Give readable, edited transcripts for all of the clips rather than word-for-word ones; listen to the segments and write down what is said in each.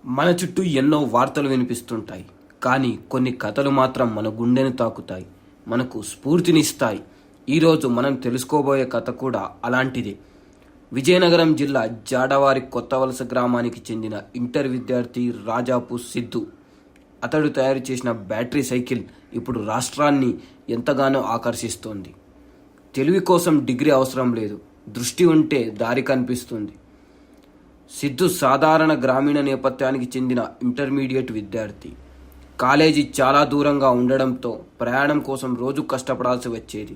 మన చుట్టూ ఎన్నో వార్తలు వినిపిస్తుంటాయి. కానీ కొన్ని కథలు మాత్రం మన గుండెను తాకుతాయి, మనకు స్ఫూర్తినిస్తాయి. ఈరోజు మనం తెలుసుకోబోయే కథ కూడా అలాంటిదే. విజయనగరం జిల్లా జాడవారి కొత్తవలస గ్రామానికి చెందిన ఇంటర్ విద్యార్థి రాజాపు సిద్ధు. అతడు తయారు చేసిన బ్యాటరీ సైకిల్ ఇప్పుడు రాష్ట్రాన్ని ఎంతగానో ఆకర్షిస్తోంది. తెలివి కోసం డిగ్రీ అవసరం లేదు, దృష్టి ఉంటే దారి కనిపిస్తుంది. సిద్ధు సాధారణ గ్రామీణ నేపథ్యానికి చెందిన ఇంటర్మీడియట్ విద్యార్థి. కాలేజీ చాలా దూరంగా ఉండడంతో ప్రయాణం కోసం రోజు కష్టపడాల్సి వచ్చేది.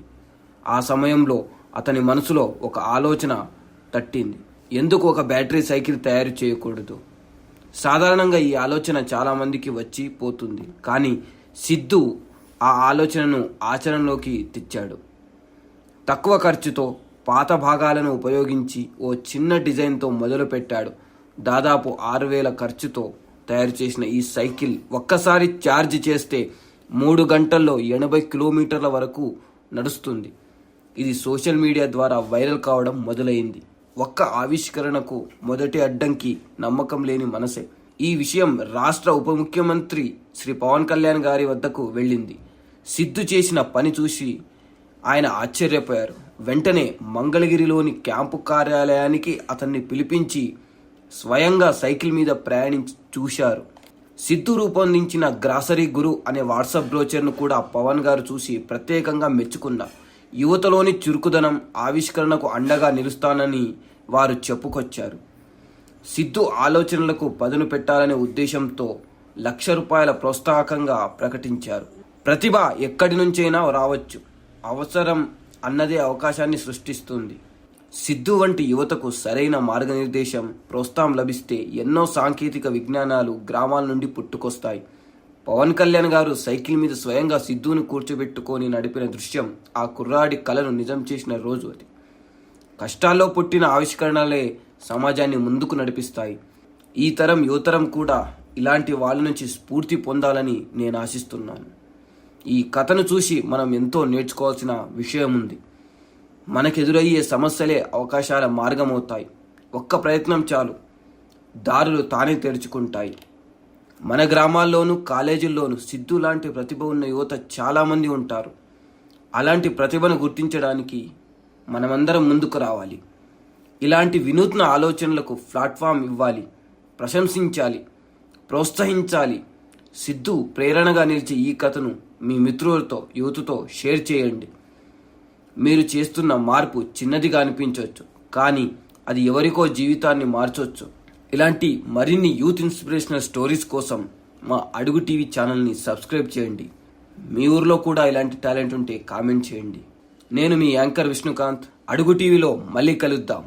ఆ సమయంలో అతని మనసులో ఒక ఆలోచన తట్టింది. ఎందుకు ఒక బ్యాటరీ సైకిల్ తయారు చేయకూడదు? సాధారణంగా ఈ ఆలోచన చాలామందికి వచ్చి పోతుంది, కానీ సిద్ధు ఆ ఆలోచనను ఆచరణలోకి తెచ్చాడు. తక్కువ ఖర్చుతో పాత భాగాలను ఉపయోగించి ఓ చిన్న డిజైన్తో మొదలుపెట్టాడు. దాదాపు 6,000 ఖర్చుతో తయారు చేసిన ఈ సైకిల్ ఒక్కసారి ఛార్జ్ చేస్తే 3 గంటల్లో 80 కిలోమీటర్ల వరకు నడుస్తుంది. ఇది సోషల్ మీడియా ద్వారా వైరల్ కావడం మొదలైంది. ఒక్క ఆవిష్కరణకు మొదటి అడ్డంకి నమ్మకం లేని మనసే. ఈ విషయం రాష్ట్ర ఉప ముఖ్యమంత్రి శ్రీ పవన్ కళ్యాణ్ గారి వద్దకు వెళ్ళింది. సిద్ధు చేసిన పని చూసి ఆయన ఆశ్చర్యపోయారు. వెంటనే మంగళగిరిలోని క్యాంపు కార్యాలయానికి అతన్ని పిలిపించి స్వయంగా సైకిల్ మీద ప్రయాణించి చూశారు. సిద్ధు రూపొందించిన గ్రాసరీ గురు అనే వాట్సాప్ బ్రోచర్ను కూడా పవన్ గారు చూసి ప్రత్యేకంగా మెచ్చుకున్నారు. యువతలోని చురుకుదనం, ఆవిష్కరణకు అండగా నిలుస్తానని వారు చెప్పుకొచ్చారు. సిద్ధు ఆలోచనలకు పదును పెట్టాలనే ఉద్దేశంతో ₹1,00,000 ప్రోత్సాహకంగా ప్రకటించారు. ప్రతిభ ఎక్కడి నుంచైనా రావచ్చు, అవసరం అన్నదే అవకాశాన్ని సృష్టిస్తుంది. సిద్ధు వంటి యువతకు సరైన మార్గనిర్దేశం, ప్రోత్సాహం లభిస్తే ఎన్నో సాంకేతిక విజ్ఞానాలు గ్రామాల నుండి పుట్టుకొస్తాయి. పవన్ కళ్యాణ్ గారు సైకిల్ మీద స్వయంగా సిద్ధును కూర్చోబెట్టుకొని నడిపిన దృశ్యం ఆ కుర్రాడి కలను నిజం చేసిన రోజు అది. కష్టాల్లో పుట్టిన ఆవిష్కరణలే సమాజాన్ని ముందుకు నడిపిస్తాయి. ఈ తరం యువతరం కూడా ఇలాంటి వాళ్ళ నుంచి స్ఫూర్తి పొందాలని నేను ఆశిస్తున్నాను. ఈ కథను చూసి మనం ఎంతో నేర్చుకోవాల్సిన విషయం ఉంది. మనకెదురయ్యే సమస్యలే అవకాశాల మార్గమవుతాయి. ఒక్క ప్రయత్నం చాలు, దారులు తానే తెరుచుకుంటాయి. మన గ్రామాల్లోనూ కాలేజీల్లోనూ సిద్ధు లాంటి ప్రతిభ ఉన్న యువత చాలామంది ఉంటారు. అలాంటి ప్రతిభను గుర్తించడానికి మనమందరం ముందుకు రావాలి. ఇలాంటి వినూత్న ఆలోచనలకు ప్లాట్ఫామ్ ఇవ్వాలి, ప్రశంసించాలి, ప్రోత్సహించాలి. సిద్ధు ప్రేరణగా నిలిచే ఈ కథను మీ మిత్రులతో, యువతతో షేర్ చేయండి. మీరు చేస్తున్న మార్పు చిన్నదిగా అనిపించవచ్చు, కానీ అది ఎవరికో జీవితాన్ని మార్చవచ్చు. ఇలాంటి మరిన్ని యూత్ ఇన్స్పిరేషనల్ స్టోరీస్ కోసం మా అడుగు టీవీ ఛానల్ని సబ్స్క్రైబ్ చేయండి. మీ ఊర్లో కూడా ఇలాంటి టాలెంట్ ఉంటే కామెంట్ చేయండి. నేను మీ యాంకర్ విష్ణుకాంత్. అడుగు టీవీలో మళ్ళీ కలుద్దాం.